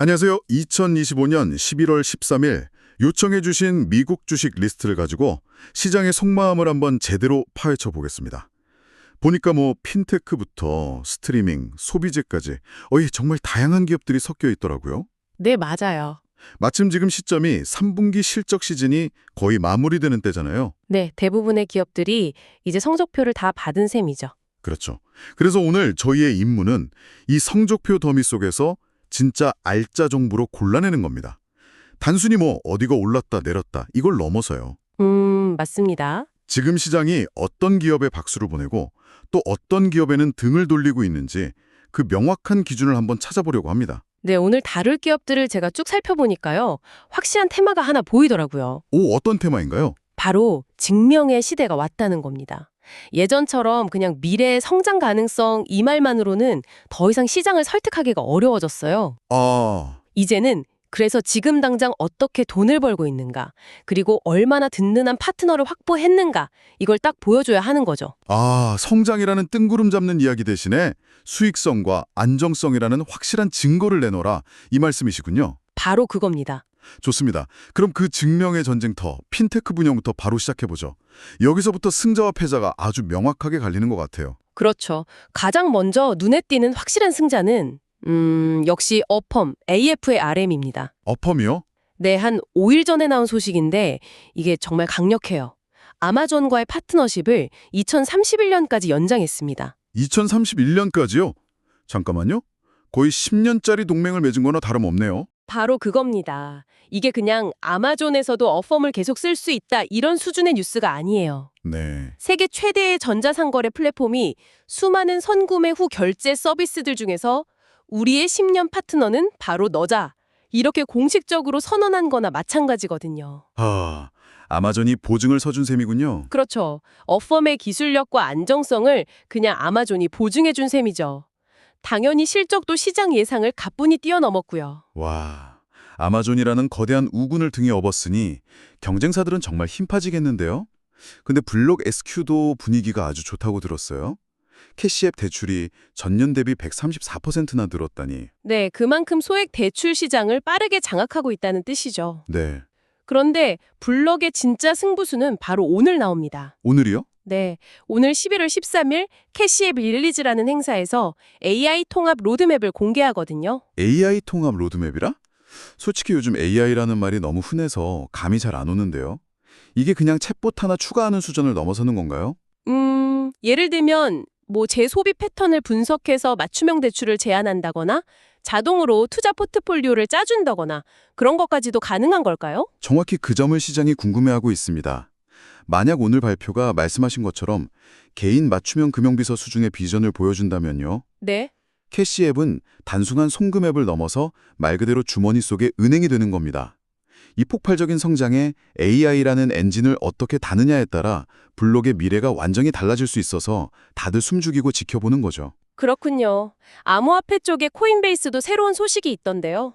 안녕하세요. 2025년 11월 13일 요청해 주신 미국 주식 리스트를 가지고 시장의 속마음을 한번 제대로 파헤쳐 보겠습니다. 보니까 핀테크부터 스트리밍, 소비재까지 정말 다양한 기업들이 섞여 있더라고요. 네, 맞아요. 마침 지금 시점이 3분기 실적 시즌이 거의 마무리되는 때잖아요. 네, 대부분의 기업들이 이제 성적표를 다 받은 셈이죠. 그렇죠. 그래서 오늘 저희의 임무는 이 성적표 더미 속에서 진짜 알짜 정보로 골라내는 겁니다. 단순히 어디가 올랐다 내렸다 이걸 넘어서요. 맞습니다. 지금 시장이 어떤 기업에 박수를 보내고 또 어떤 기업에는 등을 돌리고 있는지 그 명확한 기준을 한번 찾아보려고 합니다. 네, 오늘 다룰 기업들을 제가 쭉 살펴보니까요. 확실한 테마가 하나 보이더라고요. 오, 어떤 테마인가요? 바로 증명의 시대가 왔다는 겁니다. 예전처럼 그냥 미래의 성장 가능성 이 말만으로는 더 이상 시장을 설득하기가 어려워졌어요. 이제는 그래서 지금 당장 어떻게 돈을 벌고 있는가, 그리고 얼마나 든든한 파트너를 확보했는가, 이걸 딱 보여줘야 하는 거죠. 성장이라는 뜬구름 잡는 이야기 대신에 수익성과 안정성이라는 확실한 증거를 내놓으라 이 말씀이시군요. 바로 그겁니다. 좋습니다. 그럼 그 증명의 전쟁터, 핀테크 분야부터 바로 시작해보죠. 여기서부터 승자와 패자가 아주 명확하게 갈리는 것 같아요. 그렇죠. 가장 먼저 눈에 띄는 확실한 승자는 역시 어펌, AF의 RM입니다. 어펌이요? 네, 한 5일 전에 나온 소식인데 이게 정말 강력해요. 아마존과의 파트너십을 2031년까지 연장했습니다. 2031년까지요? 잠깐만요. 거의 10년짜리 동맹을 맺은 거나 다름없네요. 바로 그겁니다. 이게 그냥 아마존에서도 어펌을 계속 쓸 수 있다 이런 수준의 뉴스가 아니에요. 네. 세계 최대의 전자상거래 플랫폼이 수많은 선구매 후 결제 서비스들 중에서 우리의 10년 파트너는 바로 너자. 이렇게 공식적으로 선언한 거나 마찬가지거든요. 아마존이 보증을 서준 셈이군요. 그렇죠. 어펌의 기술력과 안정성을 그냥 아마존이 보증해준 셈이죠. 당연히 실적도 시장 예상을 가뿐히 뛰어넘었고요. 와, 아마존이라는 거대한 우군을 등에 업었으니 경쟁사들은 정말 힘 빠지겠는데요? 근데 블록 SQ도 분위기가 아주 좋다고 들었어요. 캐시앱 대출이 전년 대비 134%나 늘었다니. 네, 그만큼 소액 대출 시장을 빠르게 장악하고 있다는 뜻이죠. 네. 그런데 블럭의 진짜 승부수는 바로 오늘 나옵니다. 오늘이요? 네, 오늘 11월 13일 캐시앱 릴리즈라는 행사에서 AI 통합 로드맵을 공개하거든요. AI 통합 로드맵이라? 솔직히 요즘 AI라는 말이 너무 흔해서 감이 잘 안 오는데요. 이게 그냥 챗봇 하나 추가하는 수준을 넘어서는 건가요? 예를 들면 재소비 패턴을 분석해서 맞춤형 대출을 제안한다거나 자동으로 투자 포트폴리오를 짜준다거나 그런 것까지도 가능한 걸까요? 정확히 그 점을 시장이 궁금해하고 있습니다. 만약 오늘 발표가 말씀하신 것처럼 개인 맞춤형 금융비서 수준의 비전을 보여준다면요. 네. 캐시앱은 단순한 송금앱을 넘어서 말 그대로 주머니 속의 은행이 되는 겁니다. 이 폭발적인 성장에 AI라는 엔진을 어떻게 다느냐에 따라 블록의 미래가 완전히 달라질 수 있어서 다들 숨죽이고 지켜보는 거죠. 그렇군요. 암호화폐 쪽에 코인베이스도 새로운 소식이 있던데요.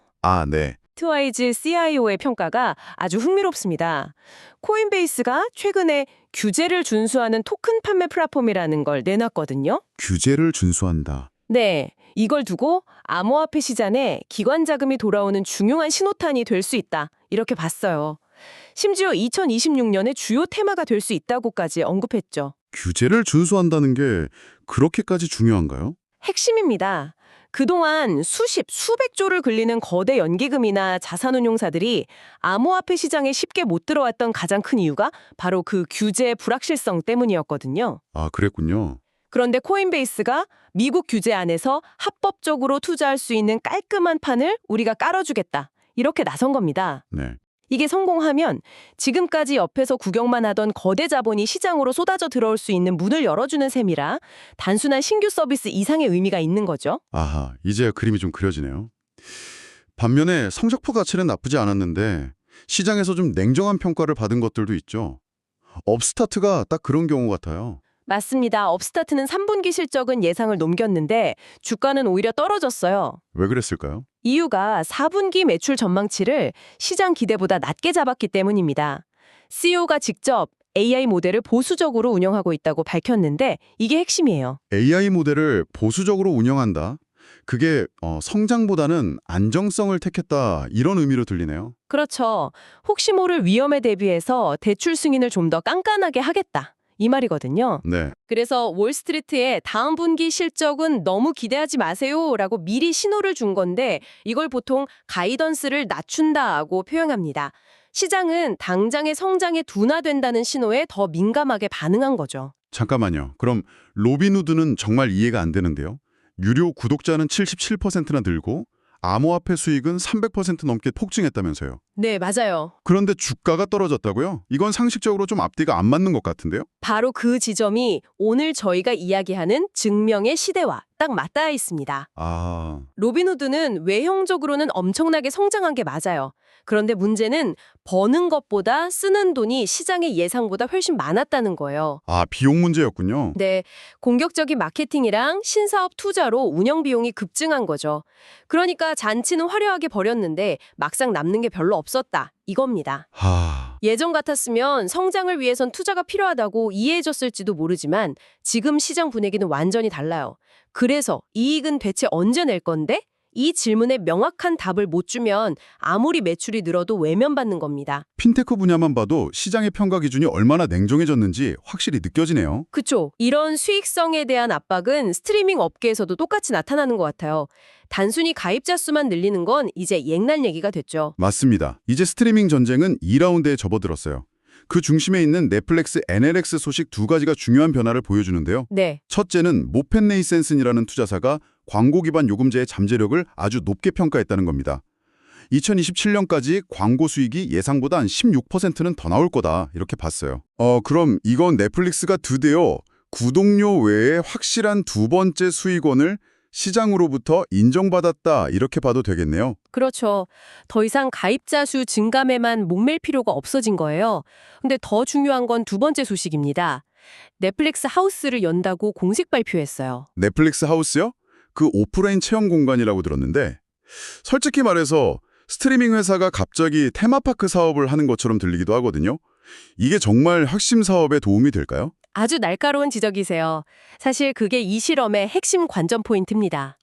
네. 트와이즈 CIO의 평가가 아주 흥미롭습니다. 코인베이스가 최근에 규제를 준수하는 토큰 판매 플랫폼이라는 걸 내놨거든요. 규제를 준수한다. 네, 이걸 두고 암호화폐 시장에 기관 자금이 돌아오는 중요한 신호탄이 될 수 있다. 이렇게 봤어요. 심지어 2026년의 주요 테마가 될 수 있다고까지 언급했죠. 규제를 준수한다는 게 그렇게까지 중요한가요? 핵심입니다. 그동안 수백 조를 긁리는 거대 연기금이나 자산운용사들이 암호화폐 시장에 쉽게 못 들어왔던 가장 큰 이유가 바로 그 규제 불확실성 때문이었거든요. 그랬군요. 그런데 코인베이스가 미국 규제 안에서 합법적으로 투자할 수 있는 깔끔한 판을 우리가 깔아주겠다. 이렇게 나선 겁니다. 네. 이게 성공하면 지금까지 옆에서 구경만 하던 거대 자본이 시장으로 쏟아져 들어올 수 있는 문을 열어주는 셈이라 단순한 신규 서비스 이상의 의미가 있는 거죠. 이제야 그림이 좀 그려지네요. 반면에 성적표 가치는 나쁘지 않았는데 시장에서 좀 냉정한 평가를 받은 것들도 있죠. 업스타트가 딱 그런 경우 같아요. 맞습니다. 업스타트는 3분기 실적은 예상을 넘겼는데 주가는 오히려 떨어졌어요. 왜 그랬을까요? 이유가 4분기 매출 전망치를 시장 기대보다 낮게 잡았기 때문입니다. CEO가 직접 AI 모델을 보수적으로 운영하고 있다고 밝혔는데 이게 핵심이에요. AI 모델을 보수적으로 운영한다. 그게 성장보다는 안정성을 택했다 이런 의미로 들리네요. 그렇죠. 혹시 모를 위험에 대비해서 대출 승인을 좀 더 깐깐하게 하겠다. 이 말이거든요. 네. 그래서 월스트리트의 다음 분기 실적은 너무 기대하지 마세요라고 미리 신호를 준 건데 이걸 보통 가이던스를 낮춘다고 표현합니다. 시장은 당장의 성장에 둔화된다는 신호에 더 민감하게 반응한 거죠. 잠깐만요. 그럼 로빈후드는 정말 이해가 안 되는데요. 유료 구독자는 77%나 늘고 암호화폐 수익은 300% 넘게 폭증했다면서요. 네, 맞아요. 그런데 주가가 떨어졌다고요? 이건 상식적으로 좀 앞뒤가 안 맞는 것 같은데요? 바로 그 지점이 오늘 저희가 이야기하는 증명의 시대와 딱 맞닿아 있습니다. 아, 로빈후드는 외형적으로는 엄청나게 성장한 게 맞아요. 그런데 문제는 버는 것보다 쓰는 돈이 시장의 예상보다 훨씬 많았다는 거예요. 비용 문제였군요. 네, 공격적인 마케팅이랑 신사업 투자로 운영 비용이 급증한 거죠. 그러니까 잔치는 화려하게 벌였는데 막상 남는 게 별로 없었다. 이겁니다. 예전 같았으면 성장을 위해선 투자가 필요하다고 이해해줬을지도 모르지만 지금 시장 분위기는 완전히 달라요. 그래서 이익은 대체 언제 낼 건데? 이 질문에 명확한 답을 못 주면 아무리 매출이 늘어도 외면받는 겁니다. 핀테크 분야만 봐도 시장의 평가 기준이 얼마나 냉정해졌는지 확실히 느껴지네요. 그쵸. 이런 수익성에 대한 압박은 스트리밍 업계에서도 똑같이 나타나는 것 같아요. 단순히 가입자 수만 늘리는 건 이제 옛날 얘기가 됐죠. 맞습니다. 이제 스트리밍 전쟁은 2라운드에 접어들었어요. 그 중심에 있는 넷플릭스 NLX 소식 두 가지가 중요한 변화를 보여주는데요. 네. 첫째는 모펜네이센슨이라는 투자사가 광고 기반 요금제의 잠재력을 아주 높게 평가했다는 겁니다. 2027년까지 광고 수익이 예상보다 한 16%는 더 나올 거다 이렇게 봤어요. 그럼 이건 넷플릭스가 드디어 구독료 외에 확실한 두 번째 수익원을 시장으로부터 인정받았다 이렇게 봐도 되겠네요. 그렇죠. 더 이상 가입자 수 증감에만 목맬 필요가 없어진 거예요. 근데 더 중요한 건 두 번째 소식입니다. 넷플릭스 하우스를 연다고 공식 발표했어요. 넷플릭스 하우스요? 그 오프라인 체험 공간이라고 들었는데 솔직히 말해서 스트리밍 회사가 갑자기 테마파크 사업을 하는 것처럼 들리기도 하거든요. 이게 정말 핵심 사업에 도움이 될까요? 아주 날카로운 지적이세요. 사실 그게 이 실험의 핵심 관전 포인트입니다.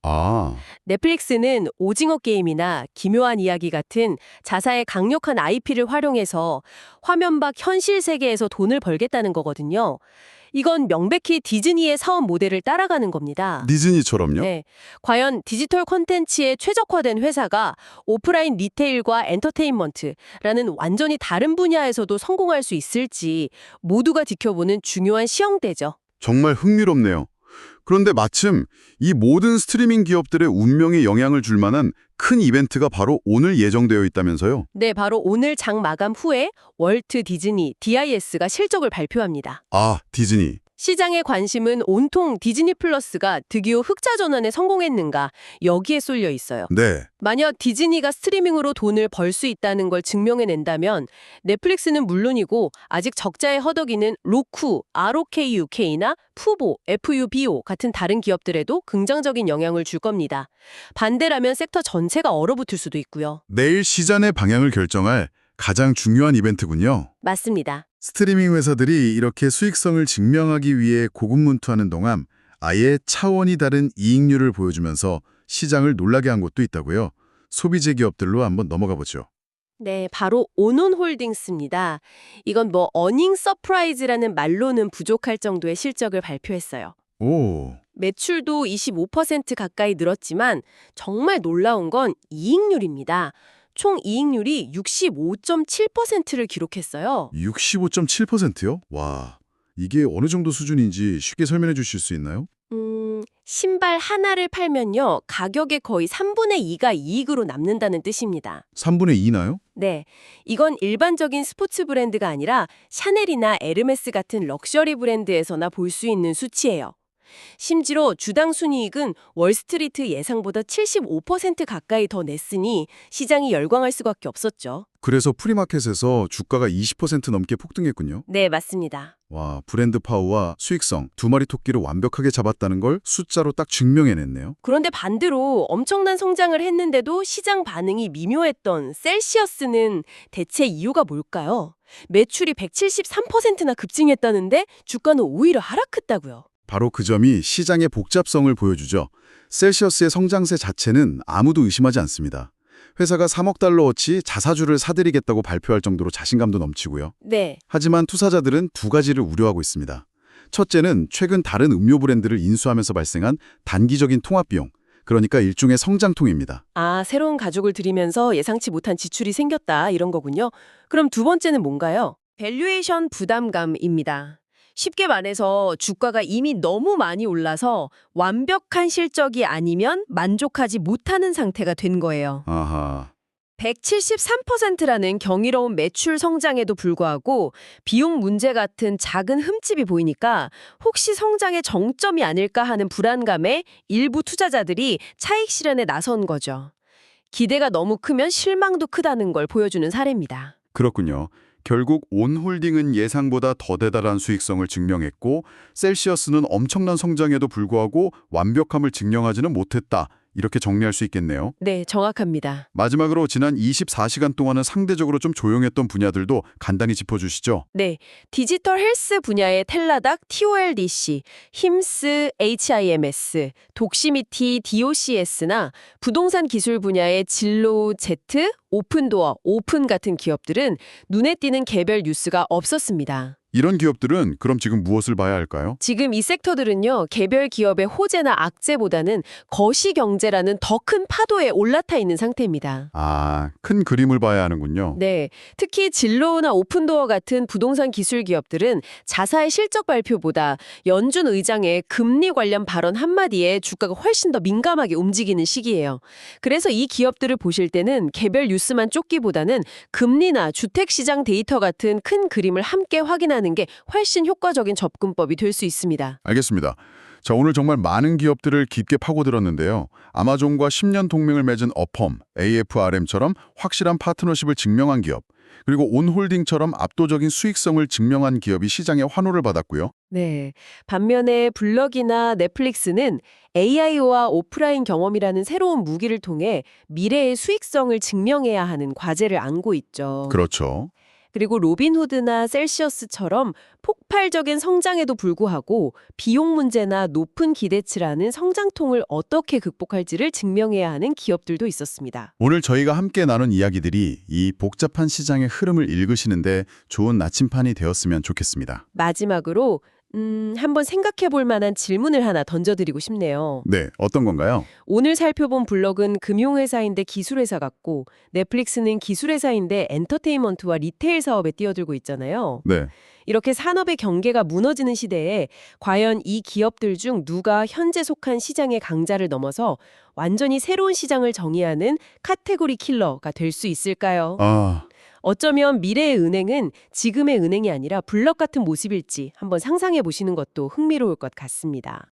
넷플릭스는 오징어 게임이나 기묘한 이야기 같은 자사의 강력한 IP를 활용해서 화면 밖 현실 세계에서 돈을 벌겠다는 거거든요. 이건 명백히 디즈니의 사업 모델을 따라가는 겁니다. 디즈니처럼요? 네. 과연 디지털 콘텐츠에 최적화된 회사가 오프라인 리테일과 엔터테인먼트라는 완전히 다른 분야에서도 성공할 수 있을지 모두가 지켜보는 중요한 시험대죠. 정말 흥미롭네요. 그런데 마침 이 모든 스트리밍 기업들의 운명에 영향을 줄 만한 큰 이벤트가 바로 오늘 예정되어 있다면서요? 네, 바로 오늘 장 마감 후에 월트 디즈니 DIS가 실적을 발표합니다. 디즈니. 시장의 관심은 온통 디즈니 플러스가 득이후 흑자 전환에 성공했는가 여기에 쏠려 있어요. 네. 만약 디즈니가 스트리밍으로 돈을 벌 수 있다는 걸 증명해낸다면 넷플릭스는 물론이고 아직 적자에 허덕이는 로쿠, ROKUK나 푸보, FUBO 같은 다른 기업들에도 긍정적인 영향을 줄 겁니다. 반대라면 섹터 전체가 얼어붙을 수도 있고요. 내일 시장의 방향을 결정할 가장 중요한 이벤트군요. 맞습니다. 스트리밍 회사들이 이렇게 수익성을 증명하기 위해 고군분투하는 동안 아예 차원이 다른 이익률을 보여주면서 시장을 놀라게 한 곳도 있다고요. 소비재 기업들로 한번 넘어가 보죠. 네, 바로 오논홀딩스입니다. 이건 어닝 서프라이즈라는 말로는 부족할 정도의 실적을 발표했어요. 오, 매출도 25% 가까이 늘었지만 정말 놀라운 건 이익률입니다. 총 이익률이 65.7%를 기록했어요. 65.7%요? 와, 이게 어느 정도 수준인지 쉽게 설명해 주실 수 있나요? 신발 하나를 팔면요. 가격의 거의 3분의 2가 이익으로 남는다는 뜻입니다. 3분의 2나요? 네, 이건 일반적인 스포츠 브랜드가 아니라 샤넬이나 에르메스 같은 럭셔리 브랜드에서나 볼 수 있는 수치예요. 심지어 주당 순이익은 월스트리트 예상보다 75% 가까이 더 냈으니 시장이 열광할 수밖에 없었죠. 그래서 프리마켓에서 주가가 20% 넘게 폭등했군요. 네, 맞습니다. 와, 브랜드 파워와 수익성 두 마리 토끼를 완벽하게 잡았다는 걸 숫자로 딱 증명해냈네요. 그런데 반대로 엄청난 성장을 했는데도 시장 반응이 미묘했던 셀시어스는 대체 이유가 뭘까요? 매출이 173%나 급증했다는데 주가는 오히려 하락했다고요. 바로 그 점이 시장의 복잡성을 보여주죠. 셀시어스의 성장세 자체는 아무도 의심하지 않습니다. 회사가 3억 달러어치 자사주를 사들이겠다고 발표할 정도로 자신감도 넘치고요. 네. 하지만 투자자들은 두 가지를 우려하고 있습니다. 첫째는 최근 다른 음료 브랜드를 인수하면서 발생한 단기적인 통합비용, 그러니까 일종의 성장통입니다. 아, 새로운 가족을 들이면서 예상치 못한 지출이 생겼다 이런 거군요. 그럼 두 번째는 뭔가요? 밸류에이션 부담감입니다. 쉽게 말해서 주가가 이미 너무 많이 올라서 완벽한 실적이 아니면 만족하지 못하는 상태가 된 거예요. 아하, 173%라는 경이로운 매출 성장에도 불구하고 비용 문제 같은 작은 흠집이 보이니까 혹시 성장의 정점이 아닐까 하는 불안감에 일부 투자자들이 차익 실현에 나선 거죠. 기대가 너무 크면 실망도 크다는 걸 보여주는 사례입니다. 그렇군요. 결국 온홀딩은 예상보다 더 대단한 수익성을 증명했고 셀시어스는 엄청난 성장에도 불구하고 완벽함을 증명하지는 못했다. 이렇게 정리할 수 있겠네요. 네, 정확합니다. 마지막으로 지난 24시간 동안은 상대적으로 좀 조용했던 분야들도 간단히 짚어주시죠. 네, 디지털 헬스 분야의 텔라닥 TOLDC, 힘스 HIMS, 독시미티 DOCS나 부동산 기술 분야의 진로 Z, 오픈도어, 오픈 같은 기업들은 눈에 띄는 개별 뉴스가 없었습니다. 이런 기업들은 그럼 지금 무엇을 봐야 할까요? 지금 이 섹터들은요, 개별 기업의 호재나 악재보다는 거시경제라는 더 큰 파도에 올라타 있는 상태입니다. 아, 큰 그림을 봐야 하는군요. 네, 특히 진로우나 오픈도어 같은 부동산 기술 기업들은 자사의 실적 발표보다 연준 의장의 금리 관련 발언 한마디에 주가가 훨씬 더 민감하게 움직이는 시기예요. 그래서 이 기업들을 보실 때는 개별 뉴스만 쫓기보다는 금리나 주택시장 데이터 같은 큰 그림을 함께 확인하는 게 훨씬 효과적인 접근법이 될 수 있습니다. 알겠습니다. 자, 오늘 정말 많은 기업들을 깊게 파고들었는데요. 아마존과 10년 동맹을 맺은 어펌, AFRM처럼 확실한 파트너십을 증명한 기업, 그리고 온홀딩처럼 압도적인 수익성을 증명한 기업이 시장의 환호를 받았고요. 네. 반면에 블럭이나 넷플릭스는 AI와 오프라인 경험이라는 새로운 무기를 통해 미래의 수익성을 증명해야 하는 과제를 안고 있죠. 그렇죠. 그리고 로빈후드나 셀시어스처럼 폭발적인 성장에도 불구하고 비용 문제나 높은 기대치라는 성장통을 어떻게 극복할지를 증명해야 하는 기업들도 있었습니다. 오늘 저희가 함께 나눈 이야기들이 이 복잡한 시장의 흐름을 읽으시는데 좋은 나침판이 되었으면 좋겠습니다. 마지막으로 한번 생각해 볼 만한 질문을 하나 던져드리고 싶네요. 네, 어떤 건가요? 오늘 살펴본 블럭은 금융회사인데 기술회사 같고 넷플릭스는 기술회사인데 엔터테인먼트와 리테일 사업에 뛰어들고 있잖아요. 네. 이렇게 산업의 경계가 무너지는 시대에 과연 이 기업들 중 누가 현재 속한 시장의 강자를 넘어서 완전히 새로운 시장을 정의하는 카테고리 킬러가 될 수 있을까요? 어쩌면 미래의 은행은 지금의 은행이 아니라 블럭 같은 모습일지 한번 상상해 보시는 것도 흥미로울 것 같습니다.